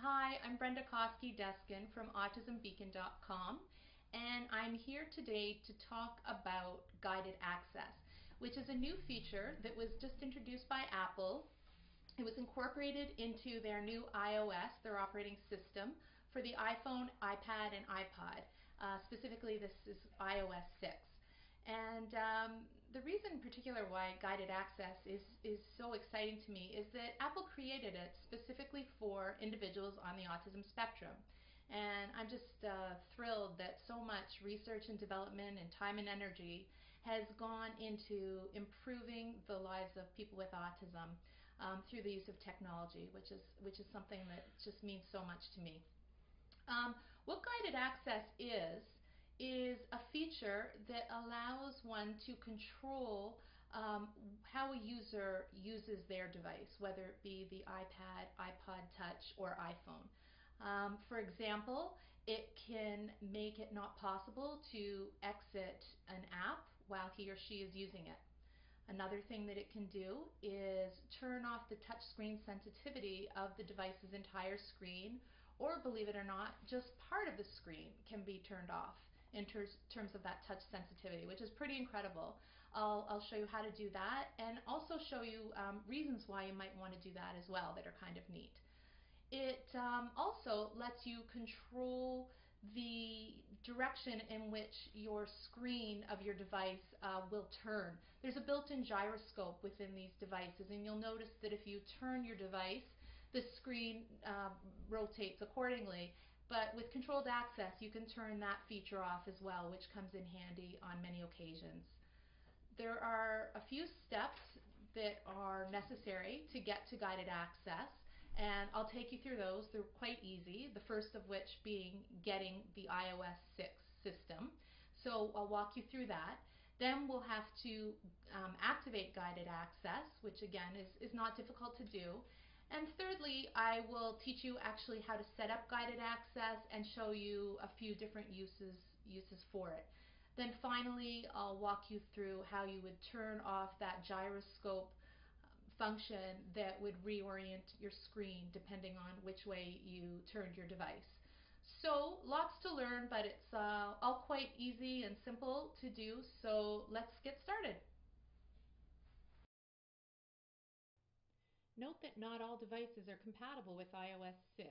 Hi, I'm Brenda Kosky Deskin from autismbeacon.com, and I'm here today to talk about guided access, which is a new feature that was just introduced by Apple. It was incorporated into their new iOS, their operating system, for the iPhone, iPad, and iPod. Specifically, this is iOS 6. And the reason in particular why guided access is so exciting to me is that Apple created it specifically for individuals on the autism spectrum. And I'm just thrilled that so much research and development and time and energy has gone into improving the lives of people with autism through the use of technology, which is something that just means so much to me. What guided access is a feature that allows one to control how a user uses their device, whether it be the iPad, iPod Touch, or iPhone. For example, it can make it not possible to exit an app while he or she is using it. Another thing that it can do is turn off the touch screen sensitivity of the device's entire screen, or believe it or not, just part of the screen can be turned off in terms of that touch sensitivity, which is pretty incredible. I'll show you how to do that and also show you reasons why you might want to do that as well that are kind of neat. It also lets you control the direction in which your screen of your device will turn. There's a built-in gyroscope within these devices, and you'll notice that if you turn your device, the screen rotates accordingly. But with controlled access, you can turn that feature off as well, which comes in handy on many occasions. There are a few steps that are necessary to get to guided access, and I'll take you through those. They're quite easy, the first of which being getting the iOS 6 system. So I'll walk you through that. Then we'll have to activate guided access, which again is not difficult to do. And thirdly, I will teach you actually how to set up guided access and show you a few different uses for it. Then finally, I'll walk you through how you would turn off that gyroscope function that would reorient your screen depending on which way you turned your device. So lots to learn, but it's all quite easy and simple to do, so let's get started. Note that not all devices are compatible with iOS 6.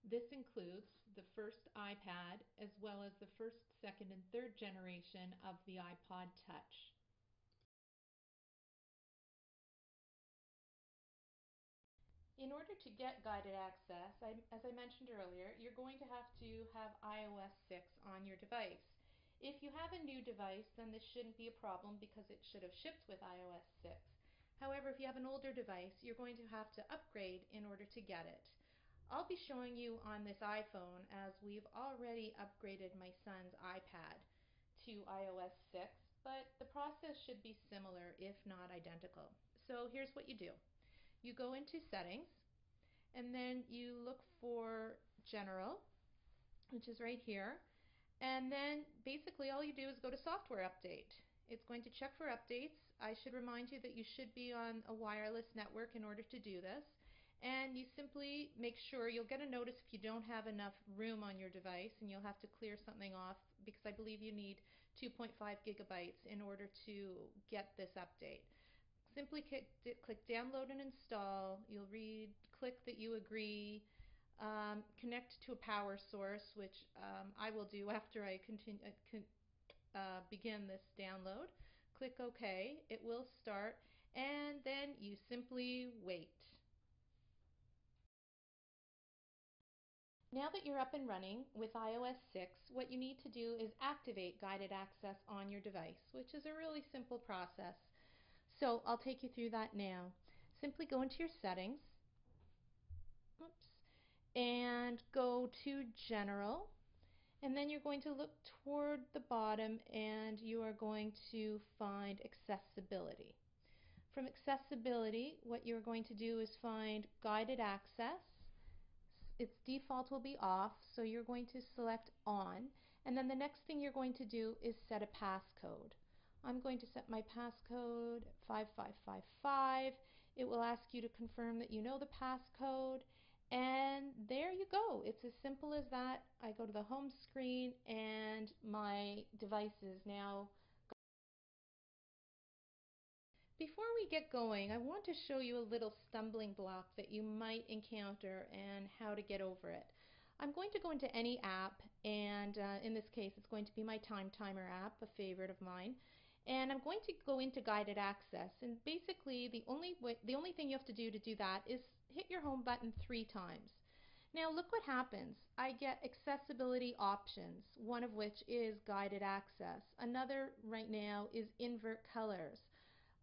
This includes the first iPad as well as the first, second, and third generation of the iPod Touch. In order to get guided access, as I mentioned earlier, you're going to have iOS 6 on your device. If you have a new device, then this shouldn't be a problem because it should have shipped with iOS 6. However, if you have an older device, you're going to have to upgrade in order to get it. I'll be showing you on this iPhone as we've already upgraded my son's iPad to iOS 6, but the process should be similar, if not identical. So here's what you do. You go into Settings, and then you look for General, which is right here, and then basically all you do is go to Software Update. It's going to check for updates. I should remind you that you should be on a wireless network in order to do this. And you simply make sure, you'll get a notice if you don't have enough room on your device, and you'll have to clear something off because I believe you need 2.5 gigabytes in order to get this update. Simply click Download and Install. You'll click that you agree, connect to a power source, which I will do after I begin this download. Click OK. It will start, and then you simply wait. Now that you're up and running with iOS 6, what you need to do is activate guided access on your device, which is a really simple process. So I'll take you through that now. Simply go into your settings, and go to General. And then you're going to look toward the bottom and you are going to find Accessibility. From Accessibility, what you're going to do is find Guided Access. Its default will be off, so you're going to select On. And then the next thing you're going to do is set a passcode. I'm going to set my passcode 5555. It will ask you to confirm that you know the passcode, And there you go. It's as simple as that. I go to the home screen and my device is now. Before we get going, I want to show you a little stumbling block that you might encounter and how to get over it. I'm going to go into any app, and in this case it's going to be my Time Timer app, a favorite of mine, and I'm going to go into guided access. And basically the only thing you have to do that is hit your home button 3 times. Now look what happens. I get accessibility options, one of which is guided access. Another right now is invert colors.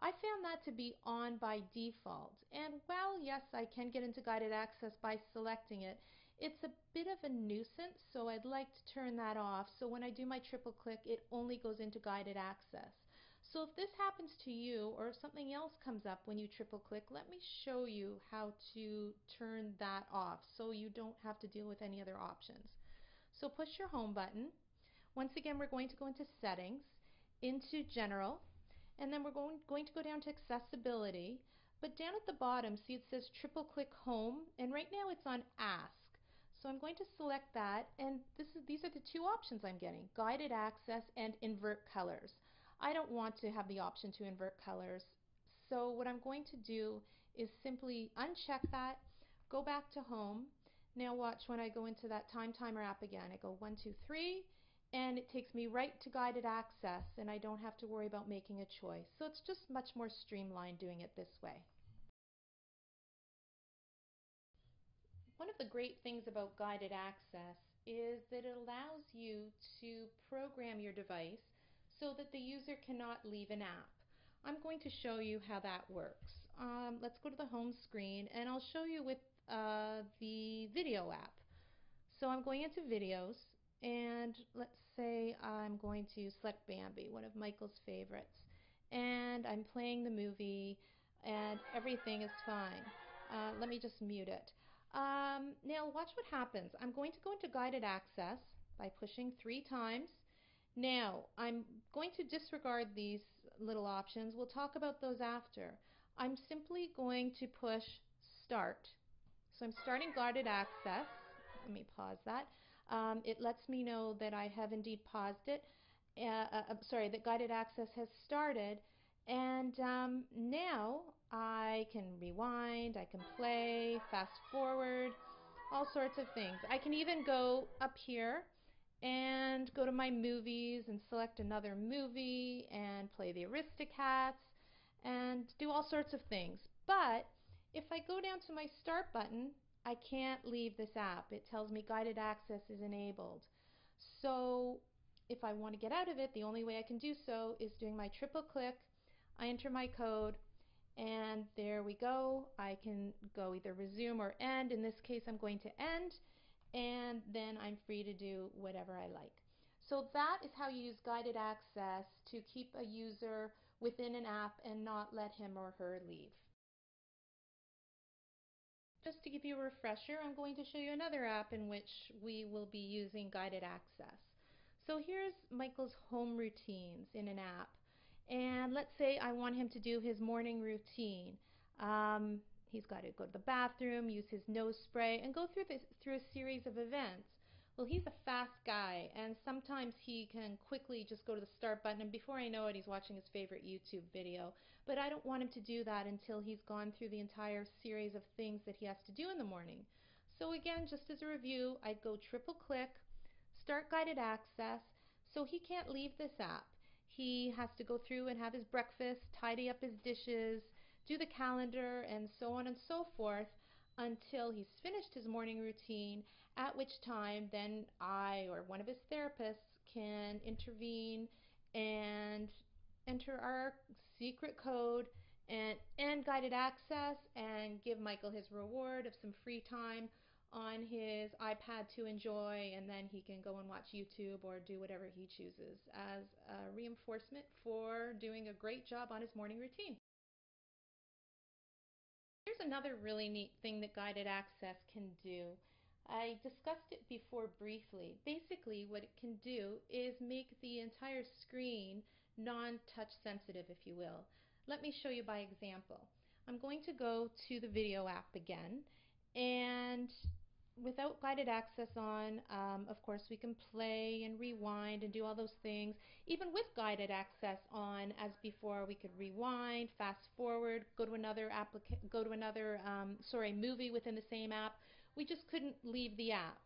I found that to be on by default, and while yes, I can get into guided access by selecting it, it's a bit of a nuisance, so I'd like to turn that off so when I do my triple click it only goes into guided access. So if this happens to you or if something else comes up when you triple click, let me show you how to turn that off so you don't have to deal with any other options. So push your home button. Once again, we're going to go into settings, into general, and then we're going to go down to accessibility, but down at the bottom see it says triple click home, and right now it's on ask. So I'm going to select that, and these are the 2 options I'm getting, guided access and invert colors. I don't want to have the option to invert colors, so what I'm going to do is simply uncheck that, go back to home. Now watch when I go into that Time Timer app again. I go 1, 2, 3, and it takes me right to guided access, and I don't have to worry about making a choice. So it's just much more streamlined doing it this way. One of the great things about guided access is that it allows you to program your device so that the user cannot leave an app. I'm going to show you how that works. Let's go to the home screen, and I'll show you with the video app. So I'm going into videos, and let's say I'm going to select Bambi, one of Michael's favorites, and I'm playing the movie and everything is fine. Let me just mute it. Now watch what happens. I'm going to go into guided access by pushing 3 times. Now I'm going to disregard these little options. We'll talk about those after. I'm simply going to push start. So I'm starting guided access. Let me pause that. It lets me know that I have indeed paused it. That guided access has started. And now I can rewind, I can play, fast forward, all sorts of things. I can even go up here and go to my movies and select another movie and play the Aristocats and do all sorts of things. But if I go down to my start button, I can't leave this app. It tells me guided access is enabled. So if I want to get out of it, the only way I can do so is doing my triple click. I enter my code, and there we go. I can go either resume or end. In this case, I'm going to end, and then I'm free to do whatever I like. So that is how you use guided access to keep a user within an app and not let him or her leave. Just to give you a refresher, I'm going to show you another app in which we will be using guided access. So here's Michael's home routines in an app. And let's say I want him to do his morning routine. He's got to go to the bathroom, use his nose spray, and go through a series of events. Well, he's a fast guy, and sometimes he can quickly just go to the start button, and before I know it, he's watching his favorite YouTube video. But I don't want him to do that until he's gone through the entire series of things that he has to do in the morning. So again, just as a review, I'd go triple click, start guided access, so he can't leave this app. He has to go through and have his breakfast, tidy up his dishes, do the calendar, and so on and so forth until he's finished his morning routine, at which time then I or one of his therapists can intervene and enter our secret code and end guided access and give Michael his reward of some free time on his iPad to enjoy, and then he can go and watch YouTube or do whatever he chooses as a reinforcement for doing a great job on his morning routine. Here's another really neat thing that guided access can do. I discussed it before briefly. Basically, what it can do is make the entire screen non-touch sensitive, if you will. Let me show you by example. I'm going to go to the video app again, And without guided access on, of course, we can play and rewind and do all those things. Even with guided access on, as before, we could rewind, fast forward, go to another movie within the same app. We just couldn't leave the app.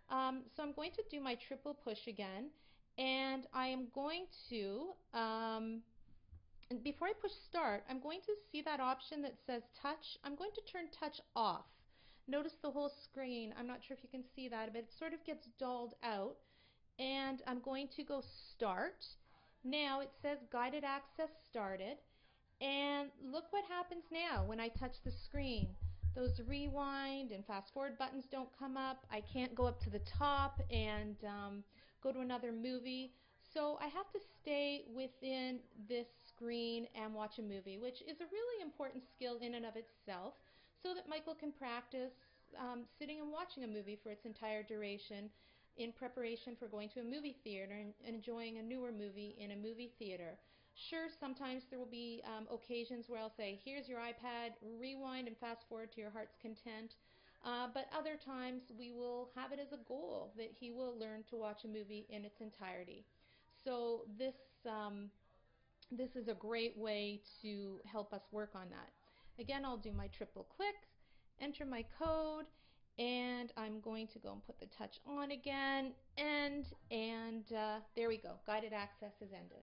So I'm going to do my triple push again, and I am going to, and before I push start, I'm going to see that option that says touch. I'm going to turn touch off. Notice the whole screen. I'm not sure if you can see that, but it sort of gets dulled out. And I'm going to go start. Now it says guided access started. And look what happens now when I touch the screen. Those rewind and fast forward buttons don't come up. I can't go up to the top and go to another movie. So I have to stay within this screen and watch a movie, which is a really important skill in and of itself, so that Michael can practice sitting and watching a movie for its entire duration in preparation for going to a movie theater and enjoying a newer movie in a movie theater. Sure, sometimes there will be occasions where I'll say, here's your iPad, rewind and fast forward to your heart's content. But other times we will have it as a goal that he will learn to watch a movie in its entirety. So this is a great way to help us work on that. Again, I'll do my triple click, enter my code, and I'm going to go and put the touch on again, and there we go. Guided access is ended.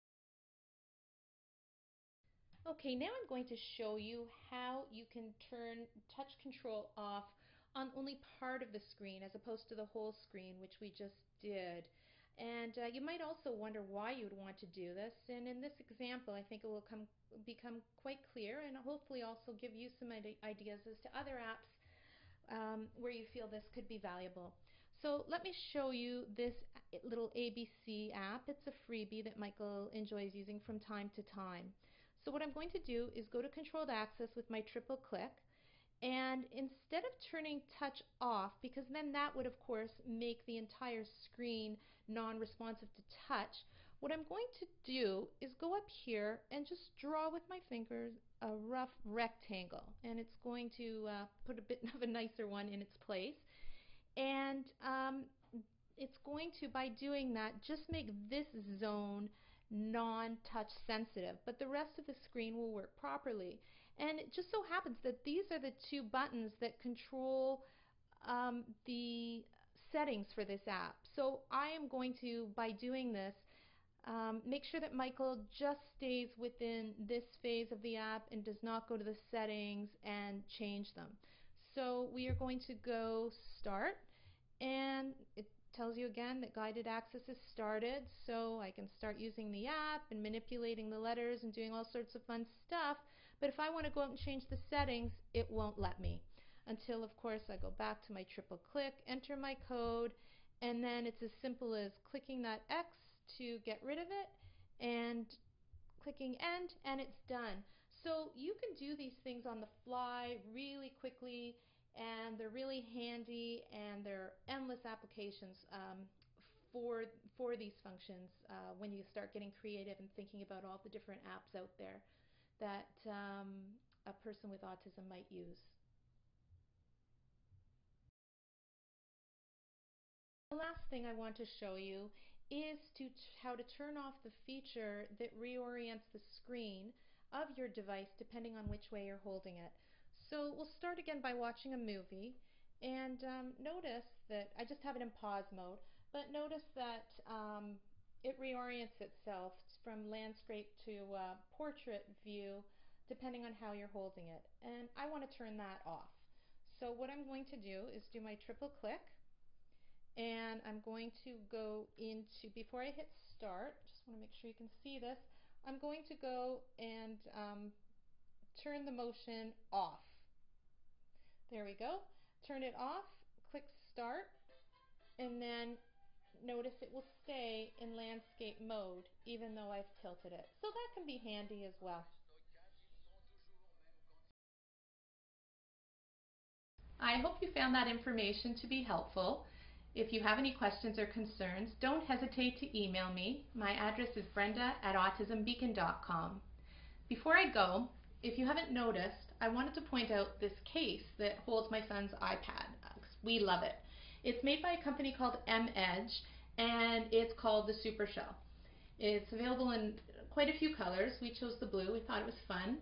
Okay, now I'm going to show you how you can turn touch control off on only part of the screen as opposed to the whole screen, which we just did. And you might also wonder why you would want to do this. And in this example, I think it will become quite clear, and hopefully also give you some ideas as to other apps where you feel this could be valuable. So let me show you this little ABC app. It's a freebie that Michael enjoys using from time to time. So what I'm going to do is go to controlled access with my triple click, and instead of turning touch off, because then that would of course make the entire screen non-responsive to touch, what I'm going to do is go up here and just draw with my fingers a rough rectangle, and it's going to put a bit of a nicer one in its place. And it's going to, by doing that, just make this zone non-touch sensitive, but the rest of the screen will work properly. And it just so happens that these are the two buttons that control the settings for this app. So I am going to, by doing this, make sure that Michael just stays within this phase of the app and does not go to the settings and change them. So we are going to go start, and it tells you again that guided access is started, so I can start using the app and manipulating the letters and doing all sorts of fun stuff. But if I want to go out and change the settings, it won't let me until, of course, I go back to my triple click, enter my code, and then it's as simple as clicking that X to get rid of it and clicking end, and it's done. So you can do these things on the fly really quickly, and they're really handy, and there are endless applications for these functions when you start getting creative and thinking about all the different apps out there that a person with autism might use. The last thing I want to show you is how to turn off the feature that reorients the screen of your device depending on which way you're holding it. So we'll start again by watching a movie, and notice that I just have it in pause mode, but notice that it reorients itself from landscape to portrait view depending on how you're holding it, and I want to turn that off. So what I'm going to do is do my triple click, and I'm going to go into, before I hit start, just want to make sure you can see this, I'm going to go and turn the motion off. There we go. Turn it off, click start, and then notice it will stay in landscape mode even though I've tilted it. So that can be handy as well. I hope you found that information to be helpful. If you have any questions or concerns, don't hesitate to email me. My address is brenda@autismbeacon.com. Before I go, if you haven't noticed, I wanted to point out this case that holds my son's iPad. We love it. It's made by a company called M-Edge, and it's called the Super Shell. It's available in quite a few colors. We chose the blue. We thought it was fun.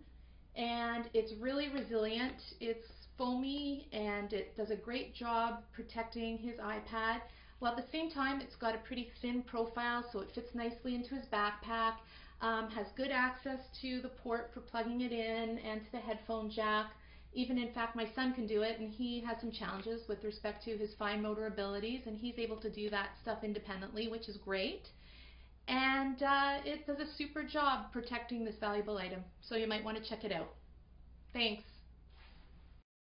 And it's really resilient. It's foamy, and it does a great job protecting his iPad. While at the same time, it's got a pretty thin profile, so it fits nicely into his backpack. Has good access to the port for plugging it in and to the headphone jack. Even, in fact, my son can do it, and he has some challenges with respect to his fine motor abilities, and he's able to do that stuff independently, which is great. And it does a super job protecting this valuable item, so you might want to check it out. Thanks.